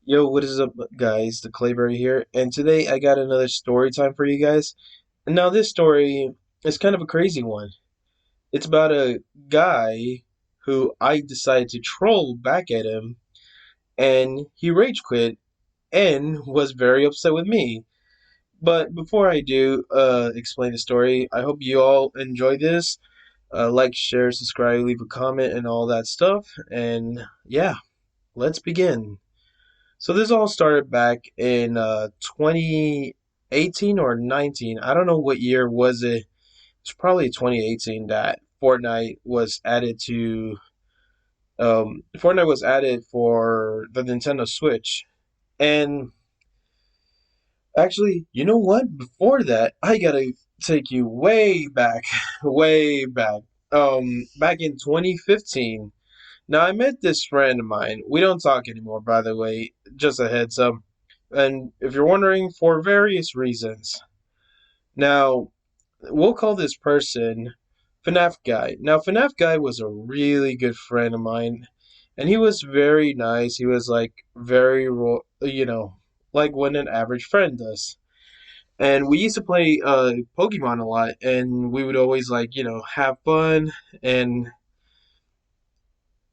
Yo, what is up, guys? TheClayberry here, and today I got another story time for you guys. And now this story is kind of a crazy one. It's about a guy who I decided to troll back at him, and he rage quit and was very upset with me. But before I do explain the story, I hope you all enjoy this. Like, share, subscribe, leave a comment, and all that stuff. And yeah, let's begin. So this all started back in 2018 or 19. I don't know what year was it. It's probably 2018 that Fortnite was added for the Nintendo Switch. And actually, you know what? Before that, I gotta take you way back, way back. Back in 2015. Now, I met this friend of mine. We don't talk anymore, by the way, just a heads up. And if you're wondering, for various reasons. Now, we'll call this person FNAF Guy. Now, FNAF Guy was a really good friend of mine, and he was very nice. He was like very, like what an average friend does. And we used to play Pokemon a lot, and we would always have fun. And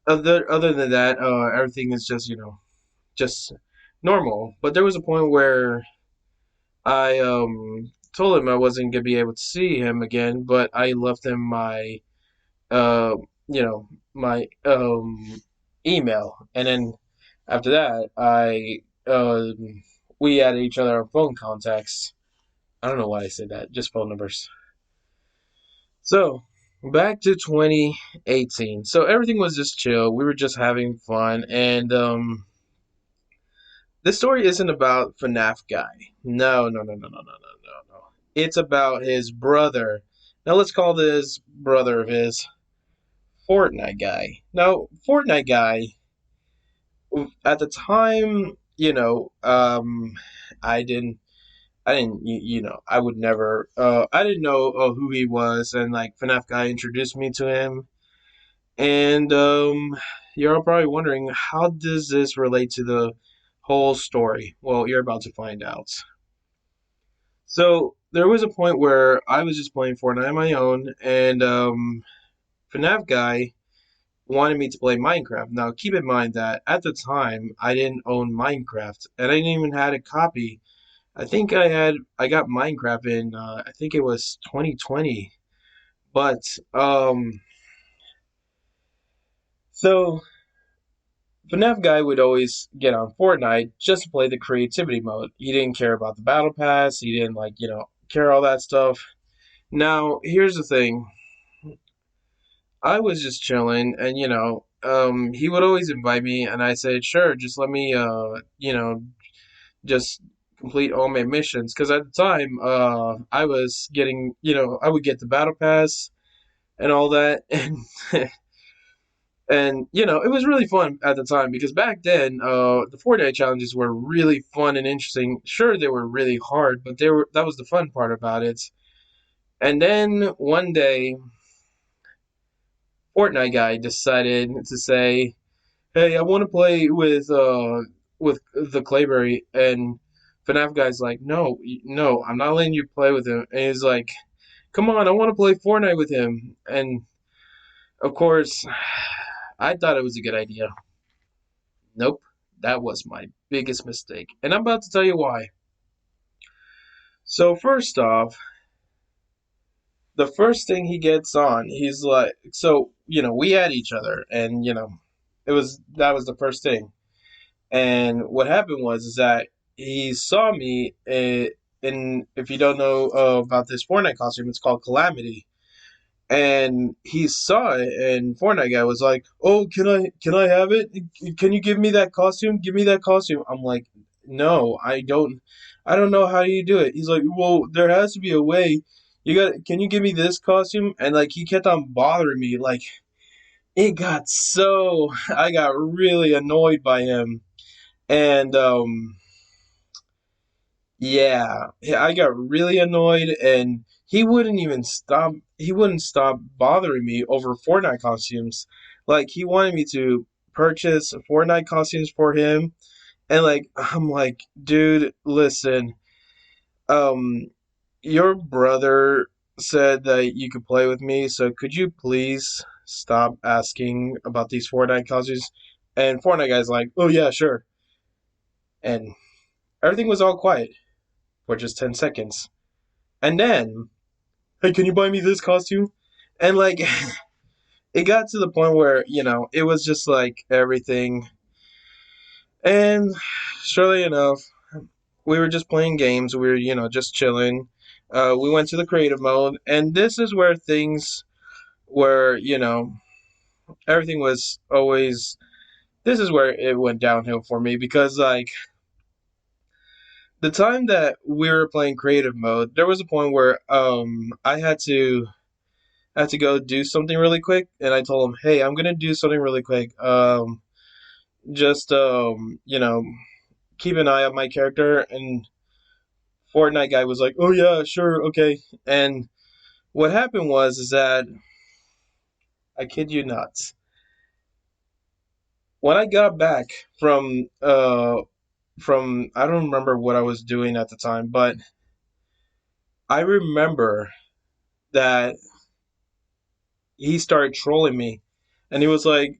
other than that, everything is just normal. But there was a point where I told him I wasn't gonna be able to see him again, but I left him my uh my email, and then after that we added each other on phone contacts. I don't know why I said that, just phone numbers. So back to 2018. So everything was just chill. We were just having fun, and this story isn't about FNAF guy. No, no, no, no, no, no, no, no, no. It's about his brother. Now let's call this brother of his Fortnite guy. Now, Fortnite guy, at the time, I would never, I didn't know who he was, and like FNAF guy introduced me to him, and you're all probably wondering, how does this relate to the whole story? Well, you're about to find out. So there was a point where I was just playing Fortnite on my own, and FNAF guy wanted me to play Minecraft. Now, keep in mind that at the time I didn't own Minecraft, and I didn't even had a copy. I got Minecraft in I think it was 2020, but so FNAF guy would always get on Fortnite just to play the creativity mode. He didn't care about the battle pass. He didn't care all that stuff. Now, here's the thing. I was just chilling, and he would always invite me, and I said, sure, just let me, just complete all my missions. Because at the time, I was getting, I would get the battle pass and all that, and it was really fun at the time because back then, the Fortnite challenges were really fun and interesting. Sure, they were really hard, but that was the fun part about it. And then one day, Fortnite guy decided to say, "Hey, I want to play with TheClayberry," and FNAF guy's like, "No, no, I'm not letting you play with him." And he's like, "Come on, I want to play Fortnite with him." And of course, I thought it was a good idea. Nope, that was my biggest mistake, and I'm about to tell you why. So first off, the first thing he gets on, he's like, we had each other, and that was the first thing. And what happened was is that he saw me in, if you don't know about this Fortnite costume, it's called Calamity. And he saw it, and Fortnite guy was like, "Oh, can I have it? Can you give me that costume? Give me that costume." I'm like, "No, I don't know how you do it." He's like, "Well, there has to be a way. Can you give me this costume?" And like he kept on bothering me. Like I got really annoyed by him. And yeah, I got really annoyed, and he wouldn't stop bothering me over Fortnite costumes. Like he wanted me to purchase Fortnite costumes for him, And like I'm like, dude, listen, um, your brother said that you could play with me, so could you please stop asking about these Fortnite costumes? And Fortnite guy's like, oh yeah, sure. And everything was all quiet for just 10 seconds. And then, hey, can you buy me this costume? And like, it got to the point where, it was just like everything. And surely enough, we were just playing games. We were, just chilling. We went to the creative mode. And this is where things were, everything was always. This is where it went downhill for me because, like, the time that we were playing creative mode, there was a point where I had to go do something really quick, and I told him, "Hey, I'm gonna do something really quick. Just keep an eye on my character." And Fortnite guy was like, "Oh yeah, sure, okay." And what happened was is that I kid you not, when I got back from I don't remember what I was doing at the time, but I remember that he started trolling me, and he was like,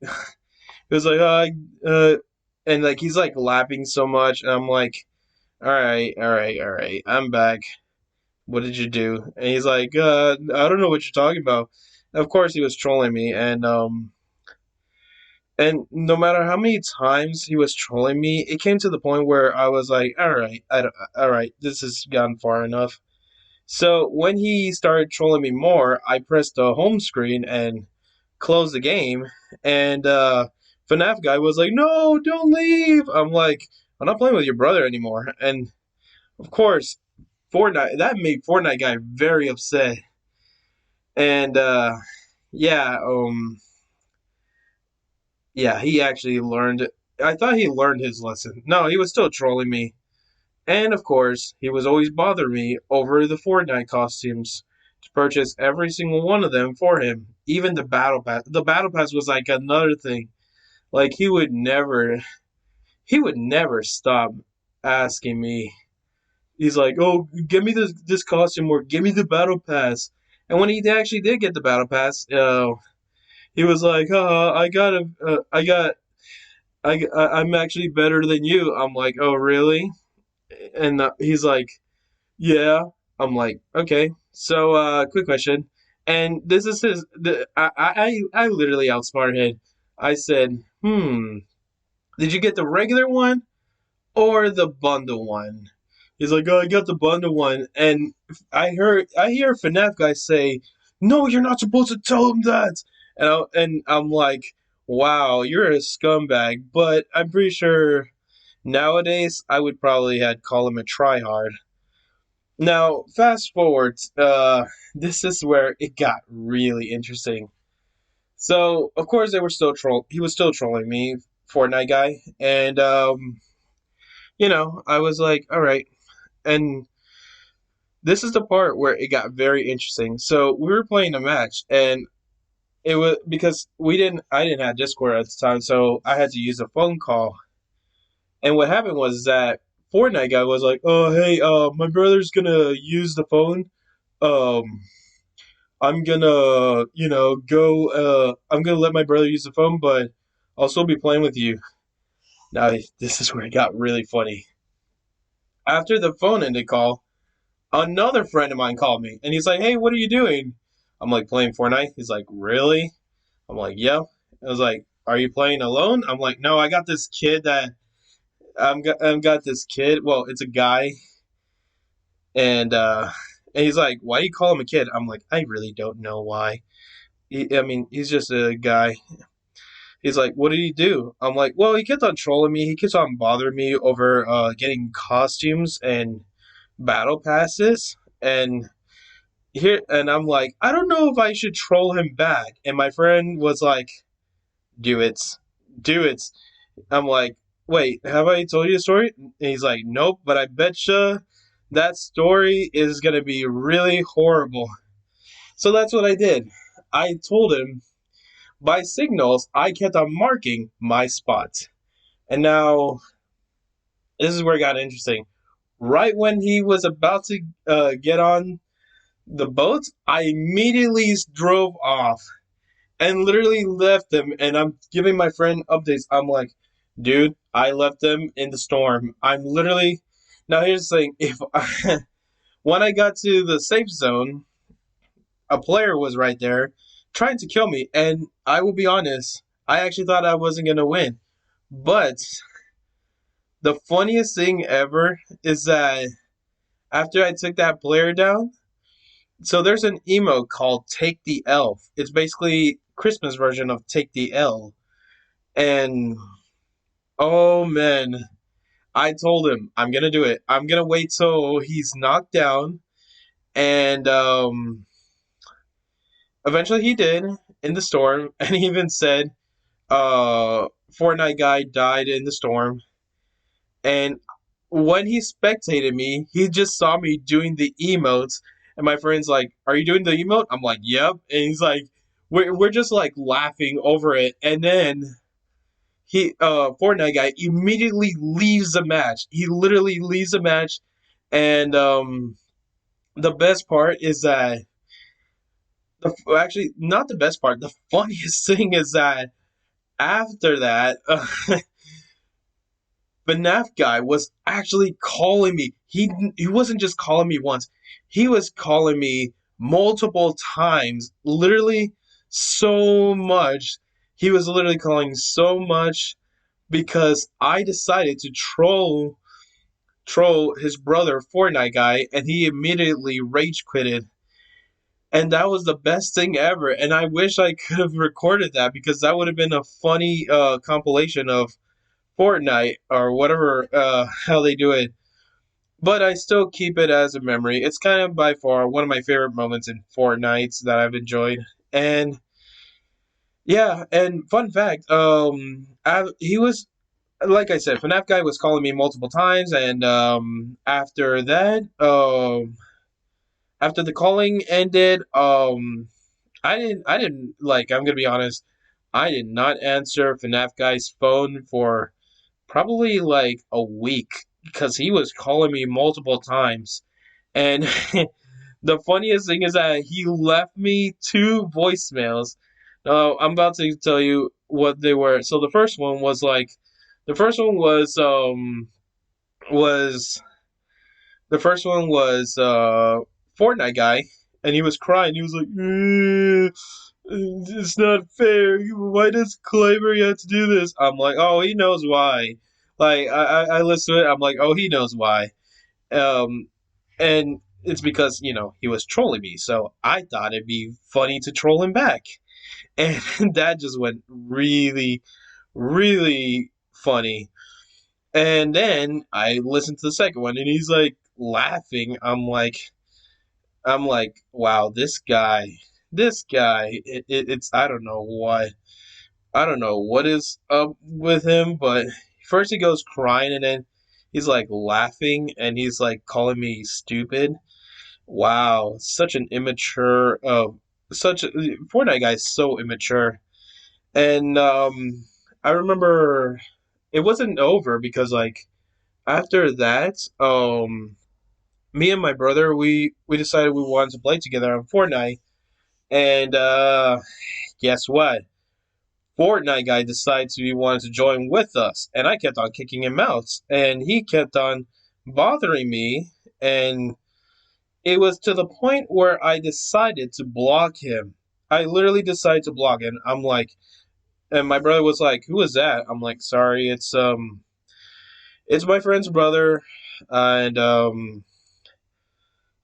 and like he's like laughing so much, and I'm like, all right, all right, all right, I'm back. What did you do? And he's like, I don't know what you're talking about. Of course, he was trolling me, and no matter how many times he was trolling me, it came to the point where I was like, all right, all right, this has gone far enough. So when he started trolling me more, I pressed the home screen and closed the game. And FNAF guy was like, "No, don't leave." I'm like, "I'm not playing with your brother anymore." And of course, Fortnite that made Fortnite guy very upset. And yeah, yeah, he actually learned. I thought he learned his lesson. No, he was still trolling me. And of course, he was always bothering me over the Fortnite costumes to purchase every single one of them for him. Even the battle pass. The battle pass was like another thing. Like he would never stop asking me. He's like, "Oh, give me this costume or give me the battle pass." And when he actually did get the battle pass, he was like, I got a, I'm actually better than you." I'm like, "Oh, really?" And he's like, "Yeah." I'm like, "Okay." So, quick question. And this is I literally outsmarted him. I said, did you get the regular one or the bundle one?" He's like, "Oh, I got the bundle one." And I hear FNAF guys say, "No, you're not supposed to tell him that." And I'm like, "Wow, you're a scumbag." But I'm pretty sure nowadays I would probably had call him a tryhard. Now, fast forward, this is where it got really interesting. So, of course, they were still troll. He was still trolling me, Fortnite guy, and I was like, all right. And this is the part where it got very interesting. So we were playing a match, and it was because I didn't have Discord at the time, so I had to use a phone call. And what happened was that Fortnite guy was like, "Oh, hey, my brother's gonna use the phone. Um, I'm gonna, go. I'm gonna let my brother use the phone, but I'll still be playing with you." Now, this is where it got really funny. After the phone ended call, another friend of mine called me, and he's like, "Hey, what are you doing?" I'm like, "Playing Fortnite." He's like, "Really?" I'm like, "Yep." I was like, "Are you playing alone?" I'm like, "No, I got this kid that I've got this kid. Well, it's a guy, and he's like, "Why do you call him a kid?" I'm like, "I really don't know why. I mean, he's just a guy." He's like, "What did he do?" I'm like, "Well, he kept on trolling me. He keeps on bothering me over getting costumes and battle passes." And I'm like, "I don't know if I should troll him back." And my friend was like, "Do it, do it." I'm like, "Wait, have I told you a story?" And he's like, "Nope, but I betcha that story is gonna be really horrible." So that's what I did. I told him by signals. I kept on marking my spot, and now This is where it got interesting. Right when he was about to get on the boat, I immediately drove off and literally left him. And I'm giving my friend updates. I'm like, dude, I left him in the storm. I'm literally. Now, here's the thing. When I got to the safe zone, a player was right there trying to kill me. And I will be honest, I actually thought I wasn't going to win. But the funniest thing ever is that after I took that player down, so there's an emote called Take the Elf. It's basically Christmas version of Take the L. And oh man, I told him I'm gonna do it. I'm gonna wait till he's knocked down, and eventually he did in the storm. And he even said, Fortnite guy died in the storm." And when he spectated me, he just saw me doing the emotes. And my friend's like, "Are you doing the emote?" I'm like, "Yep." And he's like, we're just like laughing over it. And then Fortnite guy immediately leaves the match. He literally leaves the match. And the best part is that, actually, not the best part, the funniest thing is that after that, FNAF guy was actually calling me. He wasn't just calling me once. He was calling me multiple times. Literally so much. He was literally calling so much because I decided to troll his brother Fortnite guy, and he immediately rage quitted. And that was the best thing ever. And I wish I could have recorded that, because that would have been a funny compilation of Fortnite or whatever how they do it. But I still keep it as a memory. It's kind of by far one of my favorite moments in Fortnite that I've enjoyed. And yeah, and fun fact, he was, like I said, FNAF guy was calling me multiple times, and after that, after the calling ended, I didn't like. I'm gonna be honest. I did not answer FNAF guy's phone for probably like a week because he was calling me multiple times. And the funniest thing is that he left me two voicemails. Now I'm about to tell you what they were. So the first one was the first one was Fortnite guy, and he was crying. He was like, "It's not fair. Why does TheClayberry have to do this?" I'm like, "Oh, he knows why." Like I listen to it. I'm like, "Oh, he knows why." Um, and it's because he was trolling me, so I thought it'd be funny to troll him back, and that just went really, really funny. And then I listened to the second one, and he's like laughing. I'm like, wow, this guy, it's I don't know why, I don't know what is up with him, but first he goes crying, and then he's like laughing, and he's like calling me stupid. Wow, such an immature, such a Fortnite guy is so immature. And I remember it wasn't over because like after that, me and my brother we decided we wanted to play together on Fortnite, and guess what? Fortnite guy decided he wanted to join with us, and I kept on kicking him out, and he kept on bothering me, and it was to the point where I decided to block him. I literally decided to block him. I'm like, and my brother was like, "Who is that?" I'm like, "Sorry, it's my friend's brother, and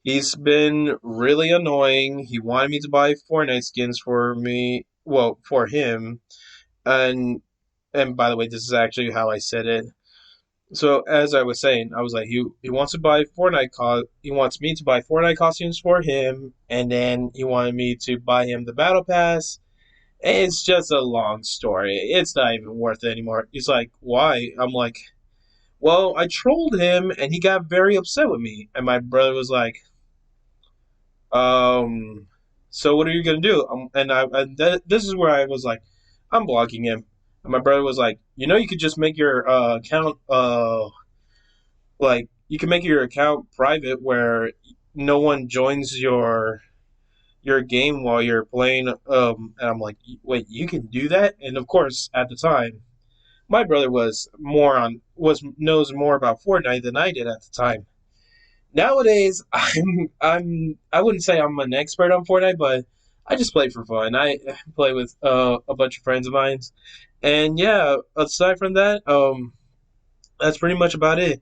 he's been really annoying. He wanted me to buy Fortnite skins for me, well, for him, and by the way, this is actually how I said it. So as I was saying, I was like, he wants to buy he wants me to buy Fortnite costumes for him, and then he wanted me to buy him the battle pass. It's just a long story. It's not even worth it anymore. He's like, why? I'm like, well, I trolled him, and he got very upset with me. And my brother was like, um, so what are you gonna do? This is where I was like, I'm blocking him. And my brother was like, you could just make your account Like you can make your account private where no one joins your game while you're playing. And I'm like, wait, you can do that? And of course, at the time, my brother was knows more about Fortnite than I did at the time. Nowadays, I wouldn't say I'm an expert on Fortnite, but I just play for fun. I play with a bunch of friends of mine, and yeah. Aside from that, that's pretty much about it.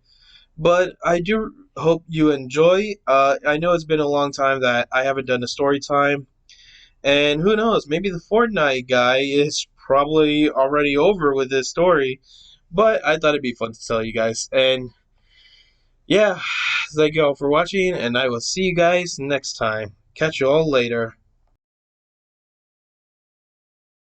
But I do hope you enjoy. I know it's been a long time that I haven't done a story time, and who knows? Maybe the Fortnite guy is probably already over with this story. But I thought it'd be fun to tell you guys. And yeah, thank you all for watching, and I will see you guys next time. Catch you all later.